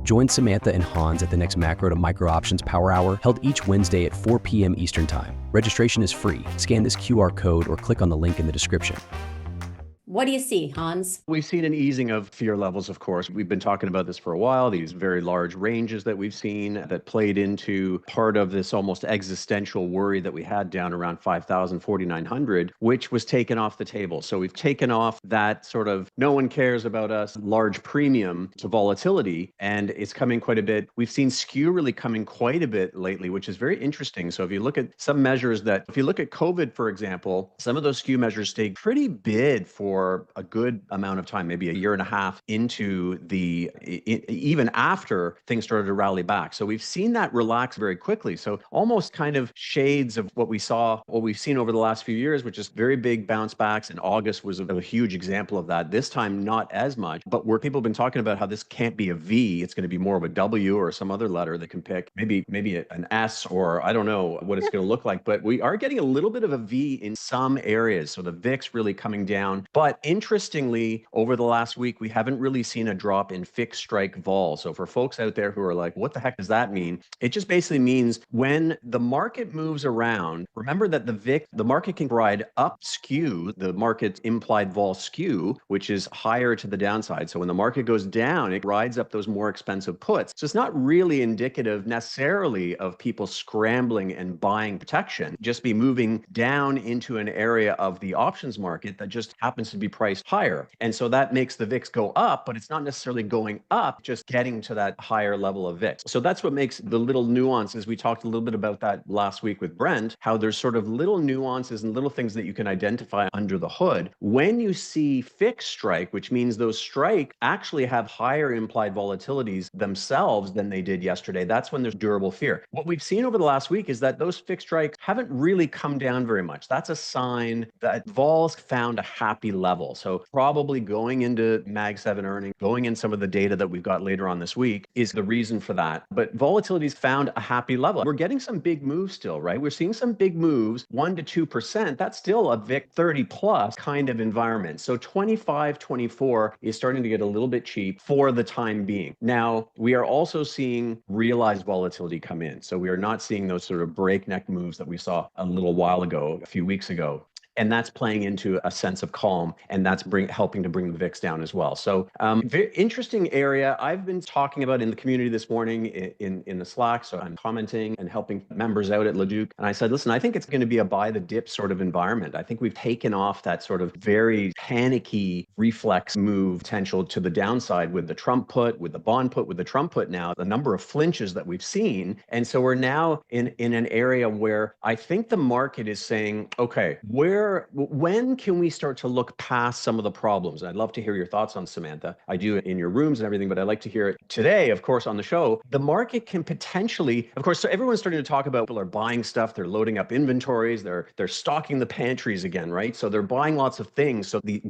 Join Samantha and Hans at the next Macro to Micro Options Power Hour, held each Wednesday at 4 p.m. Eastern Time. Registration is free. Scan this QR code or click on the link in the description. What do you see, Hans? We've seen an easing of fear levels, of course. We've been talking about this for a while, these very large ranges that we've seen that played into part of this almost existential worry that we had down around 5,000, 4,900, which was taken off the table. So we've taken off that sort of no one cares about us large premium to volatility, and it's coming quite a bit. We've seen skew really coming quite a bit lately, which is very interesting. So if you look at some measures if you look at COVID, for example, some of those skew measures stayed pretty bid for a good amount of time, maybe a year and a half into even after things started to rally back. So we've seen that relax very quickly. So almost kind of shades of what we've seen over the last few years, which is very big bounce backs. And August was a huge example of that. This time, not as much, but where people have been talking about how this can't be a V, it's going to be more of a W or some other letter they can pick, maybe an S, or I don't know what it's going to look like. But we are getting a little bit of a V in some areas. So the VIX really coming down. But interestingly, over the last week, we haven't really seen a drop in fixed strike vol. So for folks out there who are like, what the heck does that mean? It just basically means when the market moves around, remember that the market can ride up skew, the market's implied vol skew, which is higher to the downside. So when the market goes down, it rides up those more expensive puts. So it's not really indicative necessarily of people scrambling and buying protection, just be moving down into an area of the options market that just happens to be priced higher. And so that makes the VIX go up, but it's not necessarily going up, just getting to that higher level of VIX. So that's what makes the little nuances. We talked a little bit about that last week with Brent, how there's sort of little nuances and little things that you can identify under the hood. When you see fixed strike, which means those strike actually have higher implied volatilities themselves than they did yesterday, that's when there's durable fear. What we've seen over the last week is that those fixed strikes haven't really come down very much. That's a sign that vol's found a happy level. So probably going into Mag 7 earnings, going in some of the data that we've got later on this week is the reason for that. But volatility's found a happy level. We're getting some big moves still, right? We're seeing some big moves, 1 to 2%. That's still a VIX 30 plus kind of environment. So 25, 24 is starting to get a little bit cheap for the time being. Now, we are also seeing realized volatility come in. So we are not seeing those sort of breakneck moves that we saw a little while ago, a few weeks ago. And that's playing into a sense of calm, and that's helping to bring the VIX down as well. So very interesting area. I've been talking about in the community this morning in the Slack. So I'm commenting and helping members out at LaDuc. And I said, listen, I think it's going to be a buy the dip sort of environment. I think we've taken off that sort of very panicky reflex move potential to the downside with the Trump put, with the bond put, with the Trump put now, the number of flinches that we've seen. And so we're now in an area where I think the market is saying, okay, when can we start to look past some of the problems? And I'd love to hear your thoughts on, Samantha. I do it in your rooms and everything, but I'd like to hear it today, of course, on the show. The market can potentially, of course, so everyone's starting to talk about people are buying stuff, they're loading up inventories, they're stocking the pantries again, right? So they're buying lots of things. So the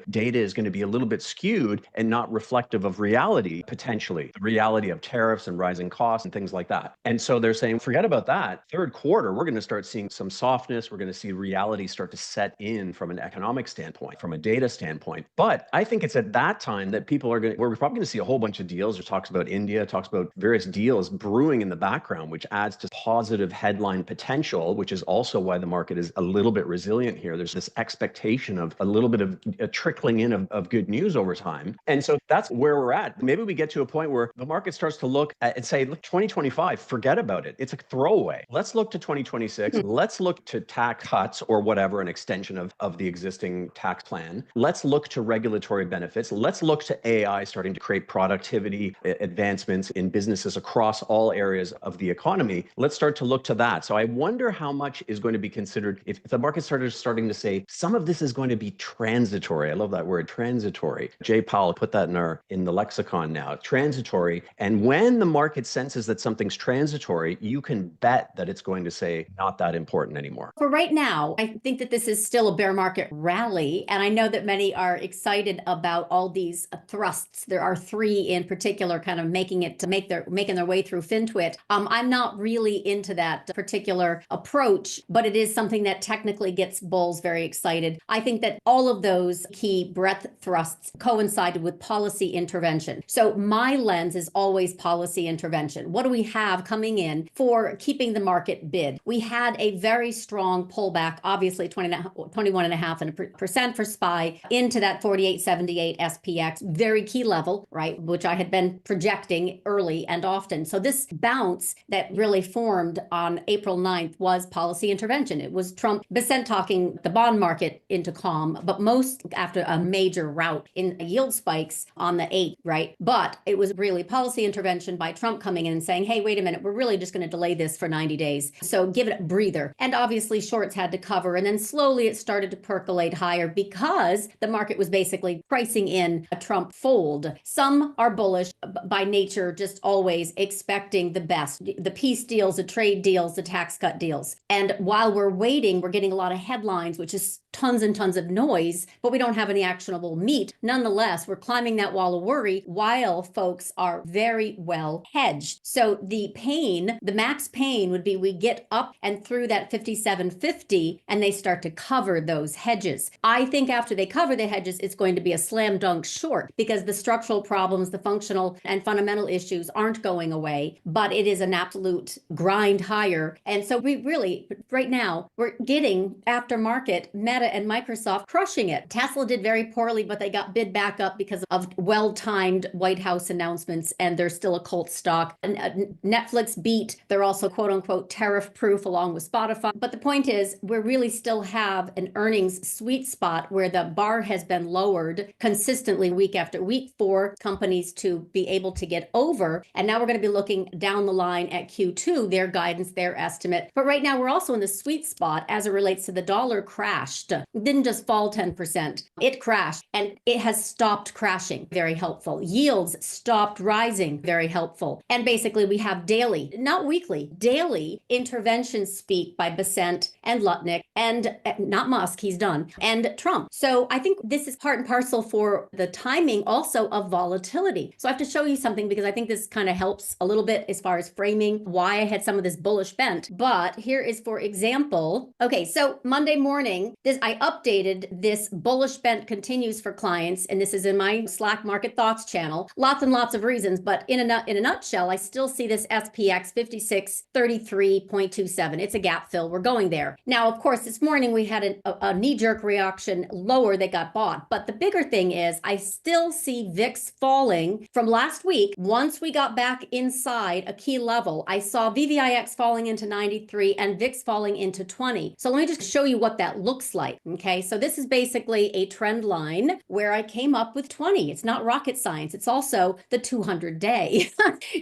data is going to be a little bit skewed and not reflective of reality, potentially, the reality of tariffs and rising costs and things like that. And so they're saying, forget about that. Third quarter, we're going to start seeing some softness. We're going to see reality start to set in from an economic standpoint, from a data standpoint. But I think it's at that time that we're probably going to see a whole bunch of deals. There talks about India, talks about various deals brewing in the background, which adds to positive headline potential, which is also why the market is a little bit resilient here. There's this expectation of a little bit of a trickling in of good news over time. And so that's where we're at. Maybe we get to a point where the market starts to look at and say, look, 2025, forget about it. It's a throwaway. Let's look to 2026. Let's look to tax cuts or whatever, an extension of the existing tax plan. Let's look to regulatory benefits. Let's look to AI starting to create productivity advancements in businesses across all areas of the economy. Let's start to look to that. So I wonder how much is going to be considered if the market starting to say some of this is going to be transitory. I love that word, transitory. Jay Powell put that in the lexicon now, transitory. And when the market senses that something's transitory, you can bet that it's going to say not that important anymore. For right now, I think that this is still a bear market rally. And I know that many are excited about all these thrusts. There are three in particular kind of making their way through FinTwit. I'm not really into that particular approach, but it is something that technically gets bulls very excited. I think that all of those key breadth thrusts coincided with policy intervention. So my lens is always policy intervention. What do we have coming in for keeping the market bid? We had a very strong pullback, obviously 21.5% for SPY into that 48.78 SPX, very key level, right, which I had been projecting early and often. So this bounce that really formed on April 9th was policy intervention. It was Trump Bissett talking the bond market into calm, but most after a major rout in yield spikes on the 8th, right? But it was really policy intervention by Trump coming in and saying, hey, wait a minute, we're really just going to delay this for 90 days. So give it a breather. And obviously shorts had to cover. And then slowly it started to percolate higher because the market was basically pricing in a Trump fold. Some are bullish by nature, just always expecting the best, the peace deals, the trade deals, the tax cut deals. And while we're waiting, we're getting a lot of headlines, which is tons and tons of noise, but we don't have any actionable meat. Nonetheless, we're climbing that wall of worry while folks are very well hedged. So the max pain would be we get up and through that 57.50 and they start to cover those hedges. I think after they cover the hedges, it's going to be a slam dunk short because the structural problems, the functional and fundamental issues aren't going away, but it is an absolute grind higher. And so we really, right now, we're getting aftermarket Meta and Microsoft crushing it. Tesla did very poorly, but they got bid back up because of well-timed White House announcements, and they're still a cult stock. And Netflix beat. They're also quote unquote tariff proof along with Spotify. But the point is, we really still have an earnings sweet spot where the bar has been lowered consistently week after week for companies to be able to get over. And now we're going to be looking down the line at Q2, their guidance, their estimate. But right now we're also in the sweet spot as it relates to the dollar crashed. It didn't just fall 10%. It crashed and it has stopped crashing. Very helpful. Yields stopped rising. Very helpful. And basically we have daily, not weekly, daily interventions speak by Bissett and Lutnick and not Musk, he's done, and Trump. So I think this is part and parcel for the timing also of volatility. So I have to show you something because I think this kind of helps a little bit as far as framing why I had some of this bullish bent. But here is, for example, okay, so Monday morning, I updated this bullish bent continues for clients, and this is in my Slack Market Thoughts channel. Lots and lots of reasons, but in a nutshell, I still see this SPX 5633.27. It's a gap fill. We're going there. Now, of course, this morning we had a knee-jerk reaction lower that got bought. But the bigger thing is I still see VIX falling from last week. Once we got back inside a key level, I saw VVIX falling into 93 and VIX falling into 20. So let me just show you what that looks like. Okay, so this is basically a trend line where I came up with 20. It's not rocket science. It's also the 200-day.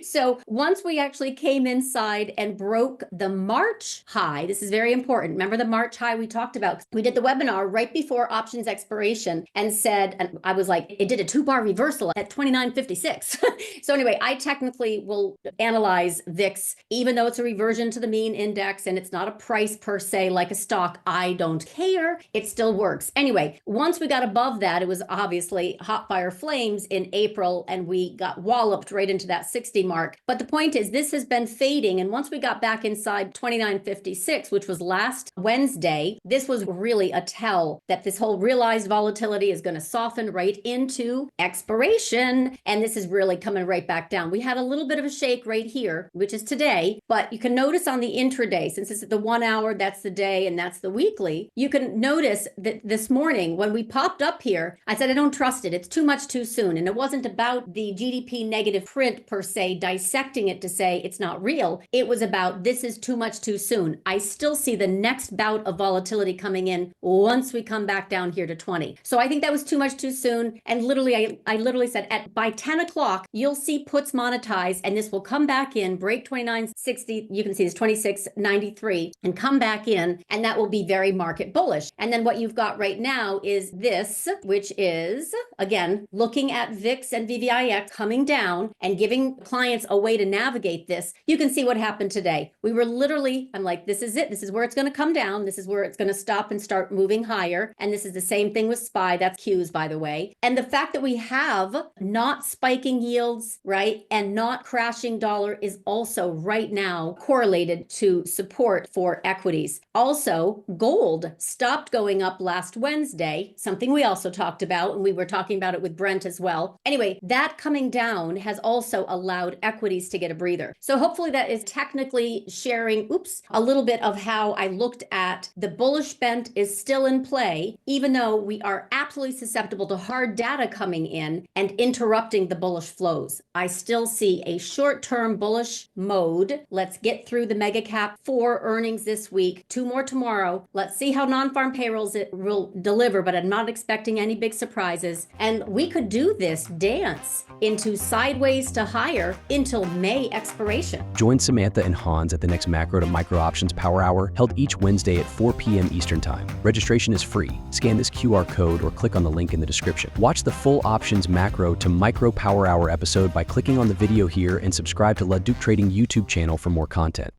So once we actually came inside and broke the March high, this is very important. Remember the March high we talked about? We did the webinar right before options expiration and said, and I was like, it did a 2-bar reversal at 29.56. So anyway, I technically will analyze VIX, even though it's a reversion to the mean index and it's not a price per se like a stock. I don't care. It still works. Anyway, once we got above that, it was obviously hot fire flames in April and we got walloped right into that 60 mark. But the point is this has been fading. And once we got back inside 29.56, which was last Wednesday, this was really a tell that this whole realized volatility is going to soften right into expiration. And this is really coming right back down. We had a little bit of a shake right here, which is today, but you can notice on the intraday, since it's the 1 hour, that's the day, and that's the weekly, you can notice that this morning when we popped up here, I said, I don't trust it. It's too much too soon. And it wasn't about the GDP negative print per se, dissecting it to say it's not real. It was about this is too much too soon. I still see the next bout of volatility coming in once we come back down here to 20. So I think that was too much too soon. And literally, I literally said by 10 o'clock, you'll see puts monetize and this will come back in, break 29.60. You can see this 26.93 and come back in. And that will be very market bullish. And then what you've got right now is this, which is, again, looking at VIX and VVIX coming down and giving clients a way to navigate this. You can see what happened today. We were literally, I'm like, this is it. This is where it's going to come down. This This is where it's going to stop and start moving higher. And this is the same thing with SPY. That's Qs, by the way. And the fact that we have not spiking yields, right, and not crashing dollar is also right now correlated to support for equities. Also, gold stopped going up last Wednesday, something we also talked about, and we were talking about it with Brent as well. Anyway, that coming down has also allowed equities to get a breather. So hopefully that is technically sharing, a little bit of how I looked at the bullish bent is still in play, even though we are absolutely susceptible to hard data coming in and interrupting the bullish flows. I still see a short-term bullish mode. Let's get through the mega cap 4 earnings this week, 2 more tomorrow. Let's see how non-farm payrolls it will deliver, but I'm not expecting any big surprises. And we could do this dance into sideways to higher until May expiration. Join Samantha and Hans at the next macro to micro options power hour held each Wednesday at 4 p.m. Eastern Time. Registration is free. Scan this QR code or click on the link in the description. Watch the full options macro to micro power hour episode by clicking on the video here and subscribe to LaDucTrading YouTube channel for more content.